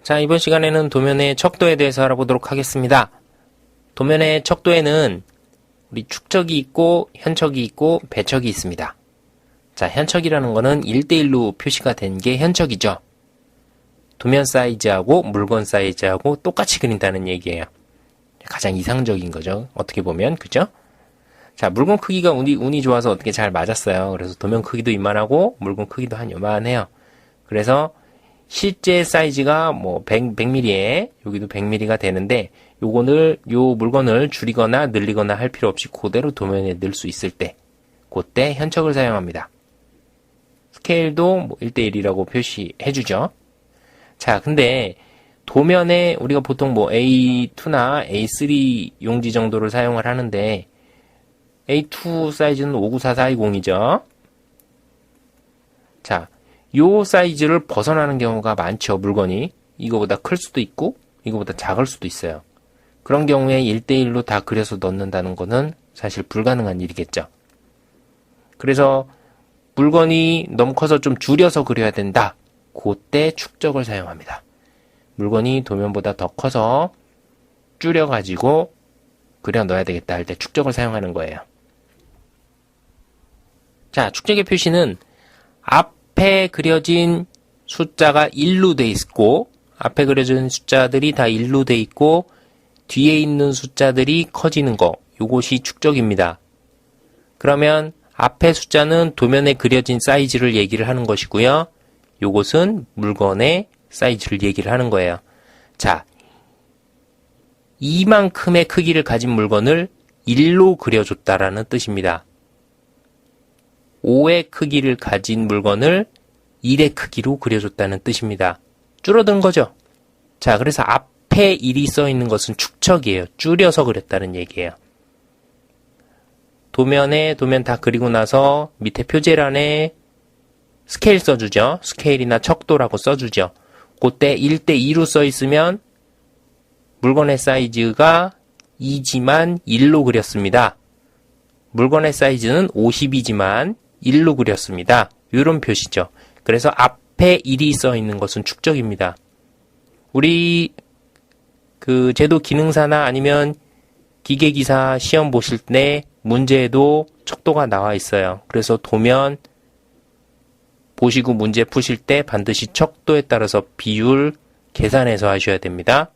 자, 이번 시간에는 도면의 척도에 대해서 알아보도록 하겠습니다. 도면의 척도에는 우리 축척이 있고 현척이 있고 배척이 있습니다. 자, 현척이라는 거는 1대1로 표시가 된 게 현척이죠. 도면 사이즈하고 물건 사이즈하고 똑같이 그린다는 얘기예요. 가장 이상적인 거죠. 어떻게 보면, 그죠? 자, 물건 크기가 운이 좋아서 어떻게 잘 맞았어요. 그래서 도면 크기도 이만하고 물건 크기도 한 요만해요. 그래서 실제 사이즈가 뭐 100mm에 여기도 100mm가 되는데 요 물건을 줄이거나 늘리거나 할 필요 없이 그대로 도면에 넣을 수 있을 때 그때 현척을 사용합니다. 스케일도 뭐 1대1이라고 표시해 주죠. 자, 근데 도면에 우리가 보통 뭐 A2나 A3 용지 정도를 사용을 하는데 A2 사이즈는 594-420이죠. 자, 요 사이즈를 벗어나는 경우가 많죠, 물건이. 이거보다 클 수도 있고, 이거보다 작을 수도 있어요. 그런 경우에 1대1로 다 그려서 넣는다는 거는 사실 불가능한 일이겠죠. 그래서 물건이 너무 커서 좀 줄여서 그려야 된다. 그때 축적을 사용합니다. 물건이 도면보다 더 커서 줄여가지고 그려 넣어야 되겠다 할 때 축적을 사용하는 거예요. 자, 축적의 표시는 앞에 그려진 숫자가 1로 돼 있고 앞에 그려진 숫자들이 다 1로 돼 있고 뒤에 있는 숫자들이 커지는 거, 요것이 축적입니다. 그러면 앞에 숫자는 도면에 그려진 사이즈를 얘기를 하는 것이고요. 요것은 물건의 사이즈를 얘기를 하는 거예요. 자, 이만큼의 크기를 가진 물건을 1로 그려줬다라는 뜻입니다. 5의 크기를 가진 물건을 1의 크기로 그려줬다는 뜻입니다. 줄어든 거죠. 자, 그래서 앞에 1이 써 있는 것은 축척이에요. 줄여서 그렸다는 얘기예요. 도면 다 그리고 나서 밑에 표제란에 스케일 써주죠. 스케일이나 척도라고 써주죠. 그때 1대2로 써 있으면 물건의 사이즈가 2지만 1로 그렸습니다. 물건의 사이즈는 50이지만 1로 그렸습니다. 이런 표시죠. 그래서 앞에 1이 써 있는 것은 축적입니다. 우리 그 제도 기능사나 아니면 기계기사 시험 보실 때 문제에도 척도가 나와 있어요. 그래서 도면 보시고 문제 푸실 때 반드시 척도에 따라서 비율 계산해서 하셔야 됩니다.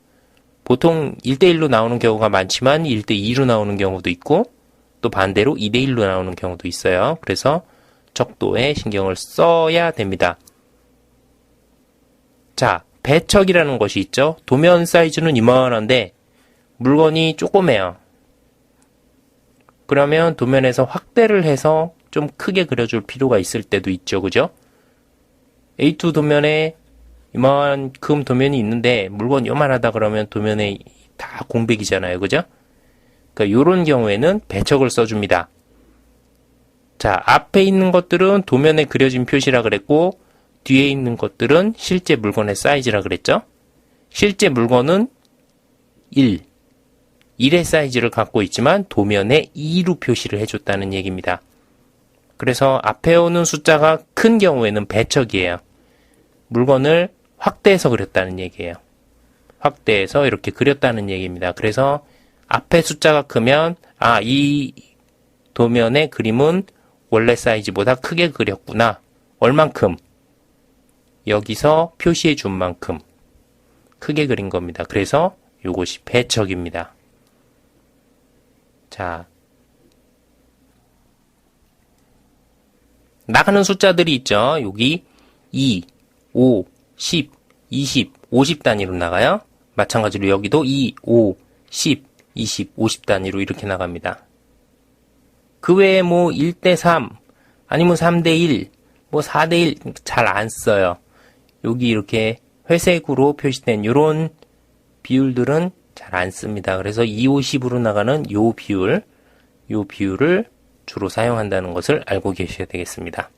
보통 1대1로 나오는 경우가 많지만 1대2로 나오는 경우도 있고 또 반대로 2대1로 나오는 경우도 있어요. 그래서 척도에 신경을 써야 됩니다. 자, 배척이라는 것이 있죠. 도면 사이즈는 이만한데 물건이 조그매요. 그러면 도면에서 확대를 해서 좀 크게 그려줄 필요가 있을 때도 있죠. 그죠? A2 도면에 이만큼 도면이 있는데 물건이 요만하다 그러면 도면에 다 공백이잖아요. 그죠? 그러니까 이런 경우에는 배척을 써줍니다. 자, 앞에 있는 것들은 도면에 그려진 표시라 그랬고 뒤에 있는 것들은 실제 물건의 사이즈라 그랬죠? 실제 물건은 1의 사이즈를 갖고 있지만 도면에 2로 표시를 해줬다는 얘기입니다. 그래서 앞에 오는 숫자가 큰 경우에는 배척이에요. 물건을 확대해서 그렸다는 얘기예요. 확대해서 이렇게 그렸다는 얘기입니다. 그래서 앞에 숫자가 크면 이 도면의 그림은 원래 사이즈보다 크게 그렸구나. 얼만큼? 여기서 표시해 준 만큼 크게 그린 겁니다. 그래서 이것이 배척입니다. 자, 나가는 숫자들이 있죠. 여기 2, 5, 10, 20, 50 단위로 나가요. 마찬가지로 여기도 2, 5, 10, 20, 50 단위로 이렇게 나갑니다. 그 외에 뭐 1대3 아니면 3대1 뭐 4대1 잘 안 써요. 여기 이렇게 회색으로 표시된 이런 비율들은 잘 안 씁니다. 그래서 2, 5, 10으로 나가는 요 비율을 주로 사용한다는 것을 알고 계셔야 되겠습니다.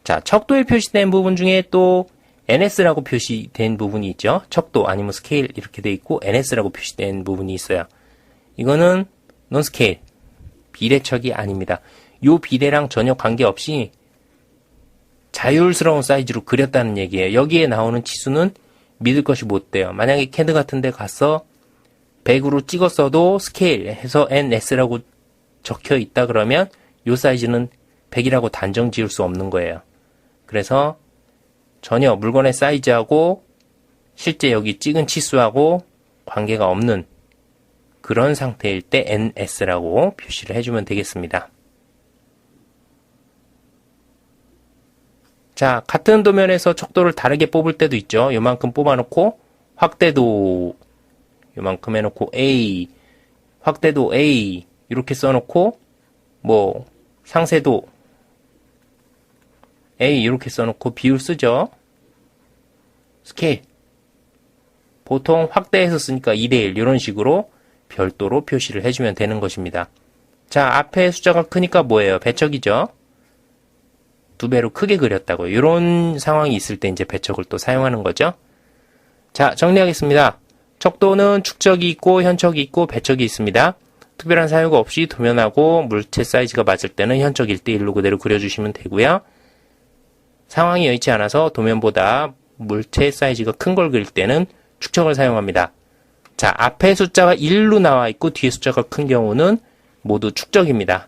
자, 척도에 표시된 부분 중에 또 NS라고 표시된 부분이 있죠. 척도 아니면 스케일 이렇게 돼 있고 NS라고 표시된 부분이 있어요. 이거는 논스케일, 비례척이 아닙니다. 요 비례랑 전혀 관계없이 자율스러운 사이즈로 그렸다는 얘기예요. 여기에 나오는 치수는 믿을 것이 못 돼요. 만약에 CAD 같은 데 가서 100으로 찍었어도 스케일 해서 NS라고 적혀 있다 그러면 이 사이즈는 100이라고 단정 지을 수 없는 거예요. 그래서 전혀 물건의 사이즈하고 실제 여기 찍은 치수하고 관계가 없는 그런 상태일 때 NS라고 표시를 해주면 되겠습니다. 자, 같은 도면에서 척도를 다르게 뽑을 때도 있죠. 요만큼 뽑아놓고 확대도 요만큼 해놓고 A, 확대도 A 이렇게 써놓고 뭐 상세도 A 이렇게 써놓고 비율 쓰죠. 스케일 보통 확대해서 쓰니까 2대1 이런 식으로 별도로 표시를 해주면 되는 것입니다. 자, 앞에 숫자가 크니까 뭐예요? 배척이죠. 2배로 크게 그렸다고요. 이런 상황이 있을 때 이제 배척을 또 사용하는 거죠. 자, 정리하겠습니다. 척도는 축적이 있고 현척이 있고 배척이 있습니다. 특별한 사유가 없이 도면하고 물체 사이즈가 맞을 때는 현척 1대1로 그대로 그려주시면 되고요. 상황이 여의치 않아서 도면보다 물체 사이즈가 큰 걸 그릴 때는 축척을 사용합니다. 자, 앞에 숫자가 1로 나와 있고 뒤에 숫자가 큰 경우는 모두 축적입니다.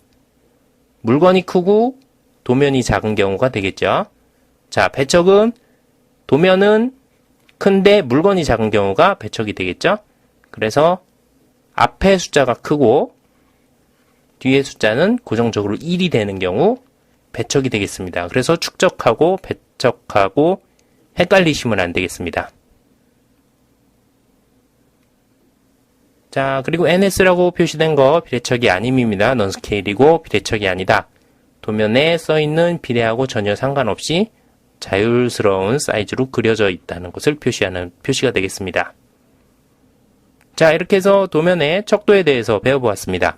물건이 크고 도면이 작은 경우가 되겠죠. 자, 배척은 도면은 큰데 물건이 작은 경우가 배척이 되겠죠. 그래서 앞에 숫자가 크고 뒤에 숫자는 고정적으로 1이 되는 경우 배척이 되겠습니다. 그래서 축적하고 배척하고 헷갈리시면 안 되겠습니다. 자, 그리고 NS라고 표시된 거 비례척이 아님입니다. 넌스케일이고 비례척이 아니다. 도면에 써있는 비례하고 전혀 상관없이 자율스러운 사이즈로 그려져 있다는 것을 표시하는 표시가 되겠습니다. 자, 이렇게 해서 도면의 척도에 대해서 배워보았습니다.